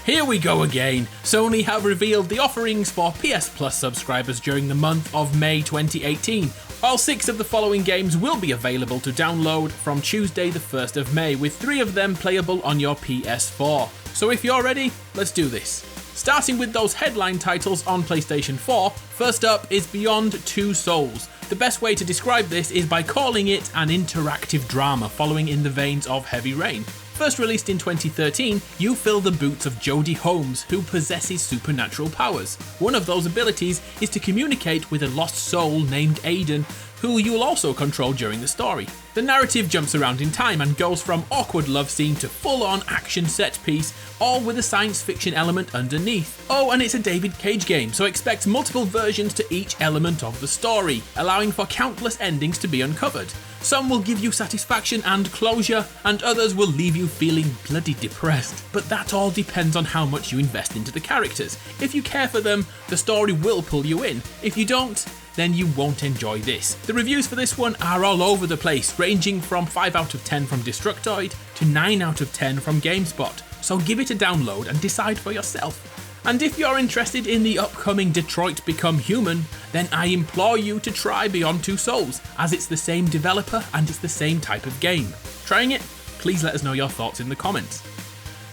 Here we go again. Sony have revealed the offerings for PS Plus subscribers during the month of May 2018. All 6 of the following games will be available to download from Tuesday the 1st of May, with 3 of them playable on your PS4. So if you're ready, let's do this. Starting with those headline titles on PlayStation 4, first up is Beyond Two Souls. The best way to describe this is by calling it an interactive drama following in the veins of Heavy Rain. First released in 2013, you fill the boots of Jodie Holmes, who possesses supernatural powers. One of those abilities is to communicate with a lost soul named Aiden, who you will also control during the story. The narrative jumps around in time and goes from awkward love scene to full-on action set piece, all with a science fiction element underneath. Oh, and it's a David Cage game, so expect multiple versions to each element of the story, allowing for countless endings to be uncovered. Some will give you satisfaction and closure, and others will leave you feeling bloody depressed. But that all depends on how much you invest into the characters. If you care for them, the story will pull you in. If you don't, then you won't enjoy this. The reviews for this one are all over the place, ranging from 5 out of 10 from Destructoid to 9 out of 10 from GameSpot. So give it a download and decide for yourself. And if you're interested in the upcoming Detroit Become Human, then I implore you to try Beyond Two Souls, as it's the same developer and it's the same type of game. Trying it? Please let us know your thoughts in the comments.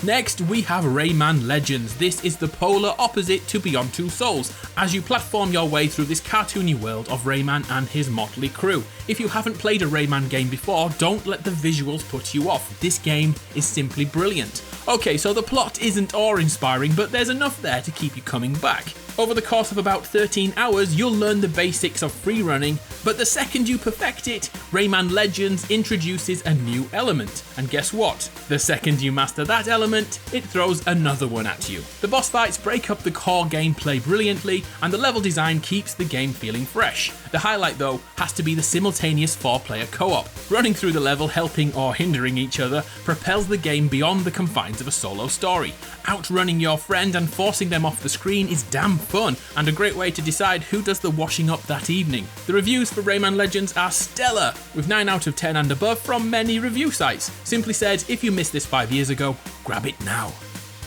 Next, we have Rayman Legends. This is the polar opposite to Beyond Two Souls, as you platform your way through this cartoony world of Rayman and his motley crew. If you haven't played a Rayman game before, don't let the visuals put you off. This game is simply brilliant. Okay, so the plot isn't awe-inspiring, but there's enough there to keep you coming back. Over the course of about 13 hours, you'll learn the basics of free running, but the second you perfect it, Rayman Legends introduces a new element. And guess what? The second you master that element, it throws another one at you. The boss fights break up the core gameplay brilliantly, and the level design keeps the game feeling fresh. The highlight though has to be the simultaneous 4-player co-op. Running through the level, helping or hindering each other, propels the game beyond the confines of a solo story. Outrunning your friend and forcing them off the screen is damn fun, and a great way to decide who does the washing up that evening. The reviews for Rayman Legends are stellar, with 9 out of 10 and above from many review sites. Simply said, if you missed this 5 years ago, grab it now.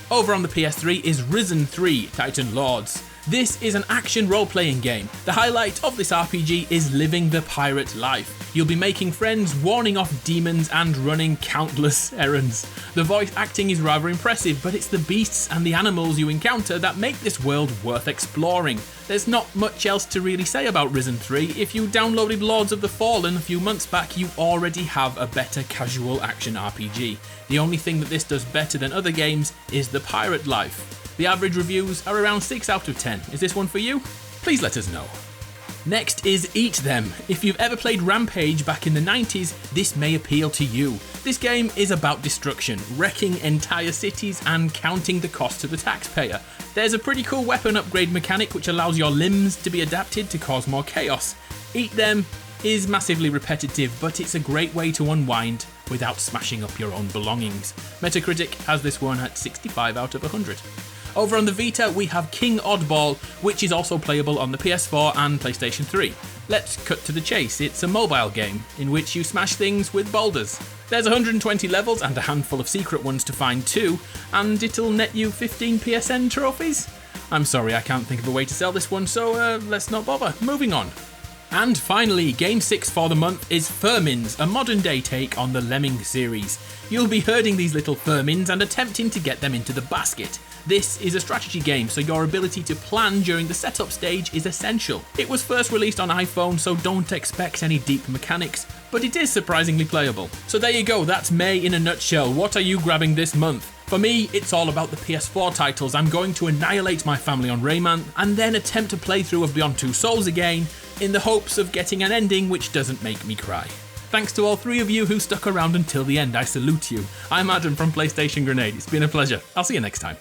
Over on the PS3 is Risen 3 Titan Lords. This is an action role-playing game. The highlight of this RPG is living the pirate life. You'll be making friends, warning off demons, and running countless errands. The voice acting is rather impressive, but it's the beasts and the animals you encounter that make this world worth exploring. There's not much else to really say about Risen 3. If you downloaded Lords of the Fallen a few months back, you already have a better casual action RPG. The only thing that this does better than other games is the pirate life. The average reviews are around 6 out of 10. Is this one for you? Please let us know. Next is Eat Them. If you've ever played Rampage back in the 90s, this may appeal to you. This game is about destruction, wrecking entire cities and counting the cost to the taxpayer. There's a pretty cool weapon upgrade mechanic which allows your limbs to be adapted to cause more chaos. Eat Them is massively repetitive, but it's a great way to unwind without smashing up your own belongings. Metacritic has this one at 65 out of 100. Over on the Vita, we have King Oddball, which is also playable on the PS4 and PlayStation 3. Let's cut to the chase. It's a mobile game in which you smash things with boulders. There's 120 levels and a handful of secret ones to find too, and it'll net you 15 PSN trophies? I'm sorry, I can't think of a way to sell this one, so let's not bother. Moving on. And finally, Game 6 for the month is Furmins, a modern day take on the Lemming series. You'll be herding these little Furmins and attempting to get them into the basket. This is a strategy game, so your ability to plan during the setup stage is essential. It was first released on iPhone, so don't expect any deep mechanics, but it is surprisingly playable. So there you go, that's May in a nutshell. What are you grabbing this month? For me, it's all about the PS4 titles. I'm going to annihilate my family on Rayman, and then attempt a playthrough of Beyond Two Souls again, in the hopes of getting an ending which doesn't make me cry. Thanks to all 3 of you who stuck around until the end, I salute you. I'm Adam from PlayStation Grenade, it's been a pleasure. I'll see you next time.